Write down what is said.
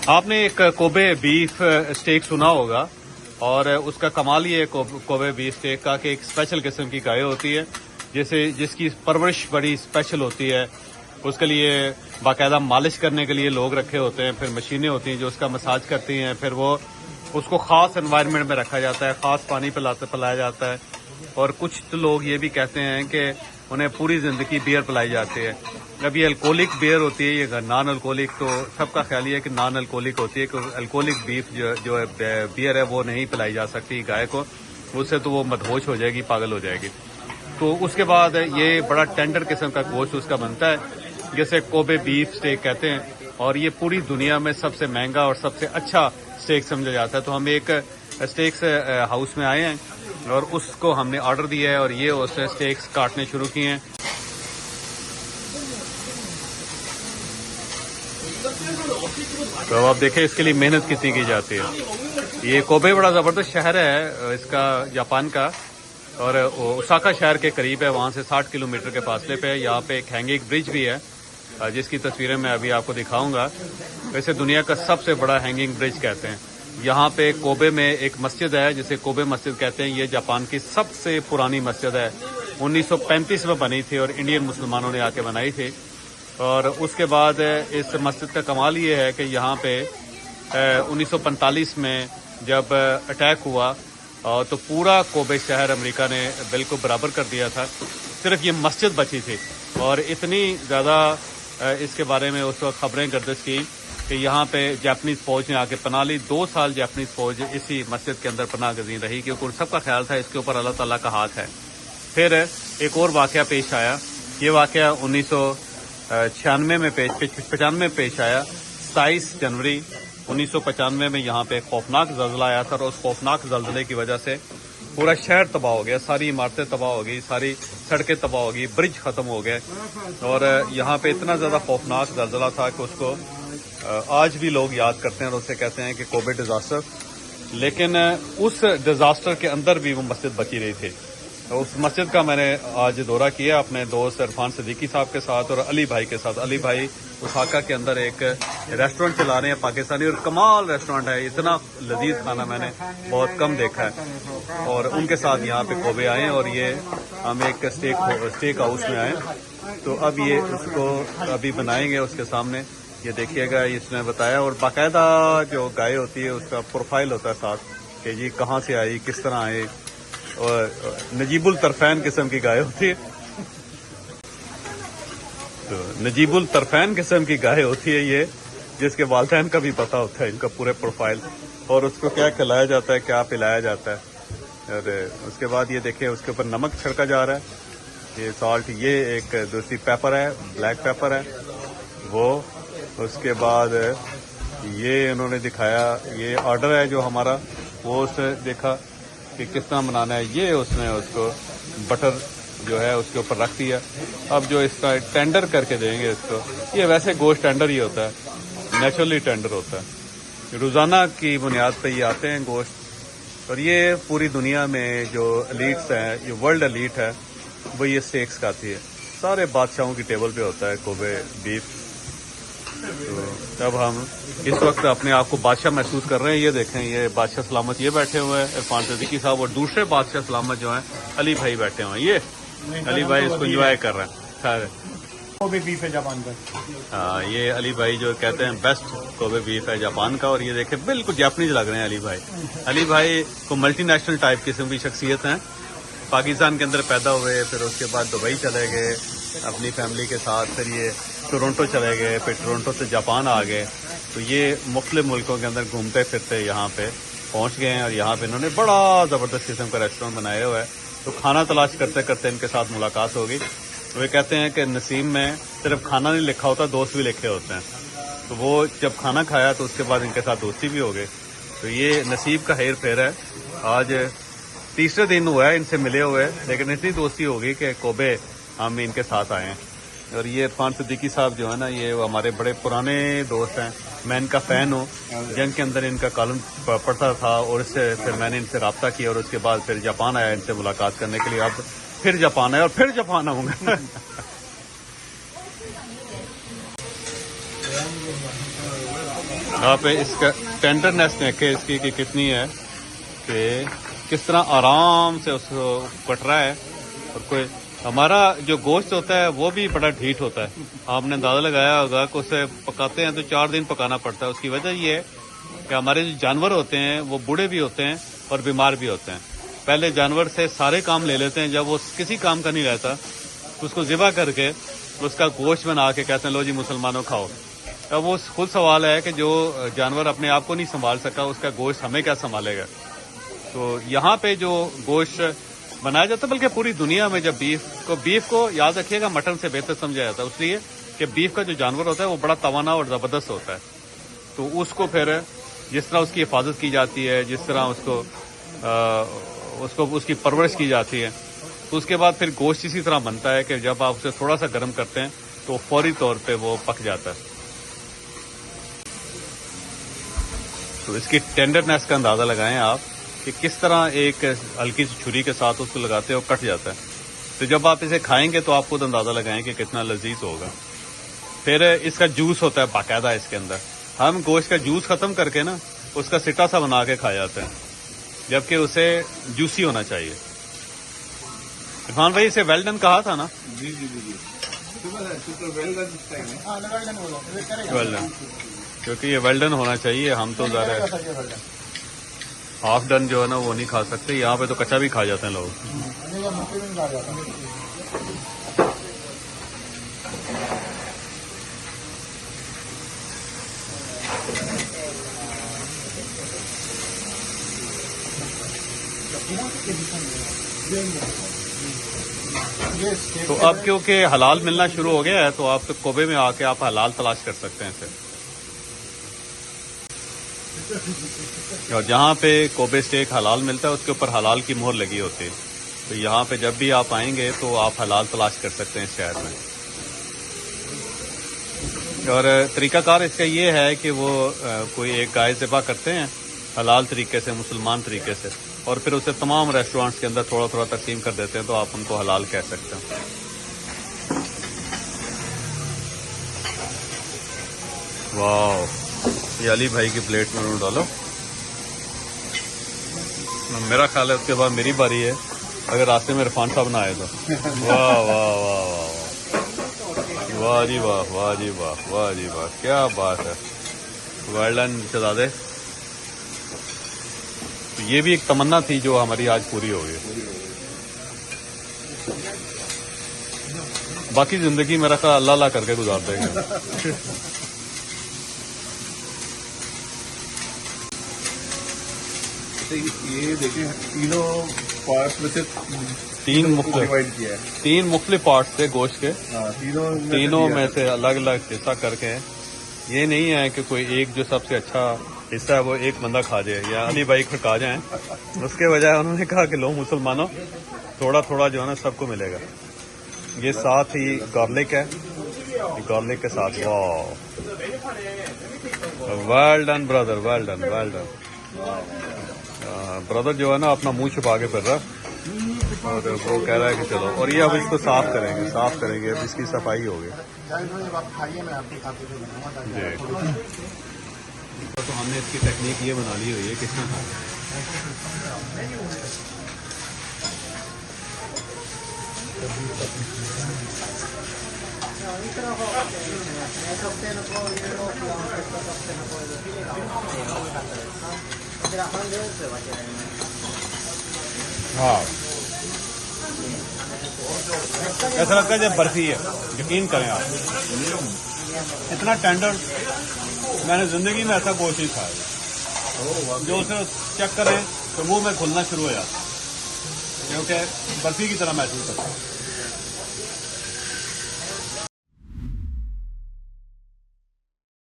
آپ نے ایک کوبے بیف اسٹیک سنا ہوگا، اور اس کا کمال یہ ہے کوبے بیف اسٹیک کا کہ ایک اسپیشل قسم کی گائے ہوتی ہے جس کی پرورش بڑی اسپیشل ہوتی ہے. اس کے لیے باقاعدہ مالش کرنے کے لیے لوگ رکھے ہوتے ہیں، پھر مشینیں ہوتی ہیں جو اس کا مساج کرتی ہیں، پھر وہ اس کو خاص انوائرمنٹ میں رکھا جاتا ہے، خاص پانی پلایا جاتا ہے. اور کچھ تو لوگ یہ بھی کہتے ہیں کہ انہیں پوری زندگی بیئر پلائی جاتی ہے. اب یہ الکولک بیئر ہوتی ہے، یہ نان الکولک، تو سب کا خیال یہ ہے کہ نان الکولک ہوتی ہے، کہ الکولک بیف جو بیئر ہے وہ نہیں پلائی جا سکتی گائے کو، اس سے تو وہ مدہوش ہو جائے گی، پاگل ہو جائے گی. تو اس کے بعد یہ بڑا ٹینڈر قسم کا گوشت اس کا بنتا ہے جسے کوبے بیف اسٹیک کہتے ہیں، اور یہ پوری دنیا میں سب سے مہنگا اور سب سے اچھا اسٹیک سمجھا جاتا ہے. تو ہم ایک اسٹیکس ہاؤس میں آئے ہیں اور اس کو ہم نے آرڈر دیا ہے، اور یہ اس نے اسٹیکس کاٹنے شروع کیے ہیں. تو آپ دیکھیں اس کے لیے محنت کتنی کی جاتی ہے. یہ کوبے بڑا زبردست شہر ہے اس کا، جاپان کا، اور اوساکا شہر کے قریب ہے، وہاں سے 60 کلومیٹر کے فاصلے پہ. یہاں پہ ایک ہینگنگ برج بھی ہے جس کی تصویریں میں ابھی آپ کو دکھاؤں گا. ویسے دنیا کا سب سے بڑا ہینگنگ برج کہتے ہیں. یہاں پہ کوبے میں ایک مسجد ہے جسے کوبے مسجد کہتے ہیں. یہ جاپان کی سب سے پرانی مسجد ہے، 1935 میں بنی تھی اور انڈین مسلمانوں نے آ کے بنائی تھی. اور اس کے بعد اس مسجد کا کمال یہ ہے کہ یہاں پہ 1945 میں جب اٹیک ہوا تو پورا کوبے شہر امریکہ نے بالکل برابر کر دیا تھا، صرف یہ مسجد بچی تھی. اور اتنی زیادہ اس کے بارے میں اس وقت خبریں گردش کی کہ یہاں پہ جاپنیز فوج نے آ کے پناہ لی. 2 سال جاپنیز فوج اسی مسجد کے اندر پناہ گزین رہی، کیونکہ ان سب کا خیال تھا اس کے اوپر اللہ تعالیٰ کا ہاتھ ہے. پھر ایک اور واقعہ پیش آیا. یہ واقعہ 1995 میں پیش آیا. 27 جنوری 1995 میں یہاں پہ ایک خوفناک زلزلہ آیا تھا، اور اس خوفناک زلزلے کی وجہ سے پورا شہر تباہ ہو گیا، ساری عمارتیں تباہ ہو گئی، ساری سڑکیں تباہ ہو گئی، برج ختم ہو گئے. اور یہاں پہ اتنا زیادہ خوفناک زلزلہ تھا کہ اس کو آج بھی لوگ یاد کرتے ہیں اور اسے کہتے ہیں کہ کوبے ڈیزاسٹر. لیکن اس ڈیزاسٹر کے اندر بھی وہ مسجد بچی رہی تھی. اس مسجد کا میں نے آج دورہ کیا اپنے دوست عرفان صدیقی صاحب کے ساتھ اور علی بھائی کے ساتھ. علی بھائی اوساکا کے اندر ایک ریسٹورنٹ چلا رہے ہیں پاکستانی، اور کمال ریسٹورنٹ ہے، اتنا لذیذ کھانا میں نے بہت کم دیکھا ہے. اور ان کے ساتھ یہاں پہ کوبے آئے ہیں، اور یہ ہم ایک اسٹیک ہاؤس میں آئے. تو اب یہ اس کو ابھی بنائیں گے اس کے سامنے، یہ دیکھیے گا. اس نے بتایا، اور باقاعدہ جو گائے ہوتی ہے اس کا پروفائل ہوتا ہے ساتھ کہ جی کہاں سے آئی، کس طرح آئی، اور نجیب الطرفین قسم کی گائے ہوتی ہے. تو نجیب الطرفین قسم کی گائے ہوتی ہے یہ، جس کے والدین کا بھی پتہ ہوتا ہے ان کا پورے پروفائل، اور اس کو کیا کھلایا جاتا ہے، کیا پلایا جاتا ہے. اور اس کے بعد یہ دیکھیں اس کے اوپر نمک چھڑکا جا رہا ہے، یہ سالٹ. یہ ایک دوسری پیپر ہے، بلیک پیپر ہے وہ. اس کے بعد یہ انہوں نے دکھایا، یہ آرڈر ہے جو ہمارا، وہ اس نے دیکھا کہ کس طرح بنانا ہے. یہ اس نے اس کو بٹر جو ہے اس کے اوپر رکھ دیا. اب جو اس کا ٹینڈر کر کے دیں گے اس کو. یہ ویسے گوشت ٹینڈر ہی ہوتا ہے، نیچرلی ٹینڈر ہوتا ہے، روزانہ کی بنیاد پہ یہ آتے ہیں گوشت. اور یہ پوری دنیا میں جو ایلیٹس ہیں، یہ ورلڈ ایلیٹ ہے، وہ یہ اسٹیکس کھاتی ہے. سارے بادشاہوں کی ٹیبل پہ ہوتا ہے کوبے بیف. تو اب ہم اس وقت اپنے آپ کو بادشاہ محسوس کر رہے ہیں. یہ دیکھیں، یہ بادشاہ سلامت یہ بیٹھے ہوئے ہیں عرفان صدیقی صاحب، اور دوسرے بادشاہ سلامت جو ہیں علی بھائی بیٹھے ہوئے ہیں. یہ علی بھائی اس کو انجوائے کر رہے ہیں. کوبے بیف ہے جاپان کا. ہاں، یہ علی بھائی جو کہتے ہیں بیسٹ کوبے بیف ہے جاپان کا. اور یہ دیکھیں بالکل جاپنیز لگ رہے ہیں علی بھائی. علی بھائی کو ملٹی نیشنل ٹائپ قسم کی شخصیت ہیں. پاکستان کے اندر پیدا ہوئے، پھر اس کے بعد دبئی چلے گئے اپنی فیملی کے ساتھ، پھر یہ ٹورنٹو چلے گئے، پھر ٹورنٹو سے جاپان آ گئے. تو یہ مختلف ملکوں کے اندر گھومتے پھرتے یہاں پہ پہنچ گئے ہیں، اور یہاں پہ انہوں نے بڑا زبردست قسم کا ریسٹورینٹ بنایا ہوا ہے. تو کھانا تلاش کرتے کرتے ان کے ساتھ ملاقات ہوگی. وہ کہتے ہیں کہ نسیم میں صرف کھانا نہیں لکھا ہوتا، دوست بھی لکھے ہوتے ہیں. تو وہ جب کھانا کھایا تو اس کے بعد ان کے ساتھ دوستی بھی ہو گئی. تو یہ نصیب کا ہیر پھیر ہے. آج تیسرے دن ہوا ہے ان سے ملے ہوئے، لیکن اتنی دوستی ہوگی کہ کوبے ہم ان کے ساتھ آئے ہیں. اور یہ عرفان صدیقی صاحب جو ہے نا، یہ ہمارے بڑے پرانے دوست ہیں. میں ان کا فین ہوں. جنگ کے اندر ان کا کالم پڑھتا تھا، اور اس سے پھر میں نے ان سے رابطہ کیا، اور اس کے بعد پھر جاپان آیا ان سے ملاقات کرنے کے لیے. اب پھر جاپان آیا اور پھر جاپان آؤں گا. آپ اس کا ٹینڈرنیس دیکھیں اس کی کہ کتنی ہے، کہ کس طرح آرام سے اس کو کٹ رہا ہے. اور کوئی ہمارا جو گوشت ہوتا ہے وہ بھی بڑا ڈھیٹ ہوتا ہے. آپ نے اندازہ لگایا ہوگا کہ اسے پکاتے ہیں تو 4 دن پکانا پڑتا ہے. اس کی وجہ یہ ہے کہ ہمارے جو جانور ہوتے ہیں وہ بوڑھے بھی ہوتے ہیں اور بیمار بھی ہوتے ہیں. پہلے جانور سے سارے کام لے لیتے ہیں، جب وہ کسی کام کا نہیں رہتا تو اس کو ذبح کر کے اس کا گوشت بنا کے کہتے ہیں لو جی مسلمانوں کھاؤ. اب وہ خود سوال ہے کہ جو جانور اپنے آپ کو نہیں سنبھال سکا اس کا گوشت ہمیں کیا سنبھالے گا. تو یہاں پہ جو گوشت بنایا جاتا ہے، بلکہ پوری دنیا میں جب بیف کو یاد رکھیے گا مٹن سے بہتر سمجھا جاتا ہے، اس لیے کہ بیف کا جو جانور ہوتا ہے وہ بڑا توانا اور زبردست ہوتا ہے. تو اس کو پھر جس طرح اس کی حفاظت کی جاتی ہے، جس طرح اس کی پرورش کی جاتی ہے، تو اس کے بعد پھر گوشت اسی طرح بنتا ہے کہ جب آپ اسے تھوڑا سا گرم کرتے ہیں تو فوری طور پہ وہ پک جاتا ہے. تو اس کی ٹینڈرنیس کا اندازہ لگائیں آپ کہ کس طرح ایک ہلکی سی چھری کے ساتھ اس کو لگاتے ہیں اور کٹ جاتا ہے. تو جب آپ اسے کھائیں گے تو آپ خود اندازہ لگائیں کہ کتنا لذیذ ہوگا. پھر اس کا جوس ہوتا ہے باقاعدہ اس کے اندر. ہم گوشت کا جوس ختم کر کے نا اس کا سٹا سا بنا کے کھا جاتے ہیں، جبکہ اسے جوسی ہونا چاہیے. عرفان بھائی اسے ویل ڈن کہا تھا نا؟ جی جی جی جی ویل ڈن، کیونکہ یہ ویل ڈن ہونا چاہیے. ہم تو ذرا ہاف ڈن جو ہے نا وہ نہیں کھا سکتے. یہاں پہ تو کچا بھی کھا جاتے ہیں لوگ. تو اب کیونکہ حلال ملنا شروع ہو گیا ہے تو آپ کوبے میں آ کے آپ حلال تلاش کر سکتے ہیں اسے. اور جہاں پہ کوبے اسٹیک حلال ملتا ہے اس کے اوپر حلال کی مہر لگی ہوتی ہے. تو یہاں پہ جب بھی آپ آئیں گے تو آپ حلال تلاش کر سکتے ہیں اس شہر میں. اور طریقہ کار اس کا یہ ہے کہ وہ کوئی ایک گائے ذبح کرتے ہیں حلال طریقے سے، مسلمان طریقے سے، اور پھر اسے تمام ریسٹورانٹس کے اندر تھوڑا تھوڑا تقسیم کر دیتے ہیں. تو آپ ان کو حلال کہہ سکتے ہیں. واو، یہ علی بھائی کی پلیٹ میں ڈالو. میرا خیال ہے اس کے بعد میری باری ہے، اگر راستے میں عرفان صاحب نہ آئے تو. واہ واہ واہ واہ واہ جی واہ، واہ جی واہ، واہ جی واہ، کیا بات ہے. ویل ڈن شہزادے. یہ بھی ایک تمنا تھی جو ہماری آج پوری ہو گئی. باقی زندگی میرا خیال اللہ اللہ کر کے گزار دیں گے. یہ دیکھیں تینوں پارٹس میں سے تین مختلف پارٹس تھے گوشت کے. تینوں میں سے الگ الگ حصہ کر کے. یہ نہیں ہے کہ کوئی ایک جو سب سے اچھا حصہ ہے وہ ایک بندہ کھا جائے یا علی بھائی کھا جائیں. اس کے بجائے انہوں نے کہا کہ لو مسلمانوں تھوڑا تھوڑا جو ہے نا سب کو ملے گا. یہ ساتھ ہی گارلک ہے، گارلک کے ساتھ. Wow, well done brother, well done, well done. Brother جو ہے نا اپنا منہ چھپا کے پھر رہا اور وہ کہہ رہا ہے کہ چلو. اور یہ اب اس کو صاف کریں گے، صاف کریں گے. اب اس کی صفائی ہوگی. جی، تو ہم نے اس کی ٹیکنیک یہ بنا لی ہوئی ہے کہ ہاں ایسا لگتا ہے جب برفی ہے. یقین کریں آپ، اتنا ٹینڈر میں نے زندگی میں ایسا گوشت نہیں کھایا. جو اسے چیک کریں تو منہ میں کھلنا شروع ہو جاتا ہے، کیونکہ برفی کی طرح محسوس ہوتا ہے.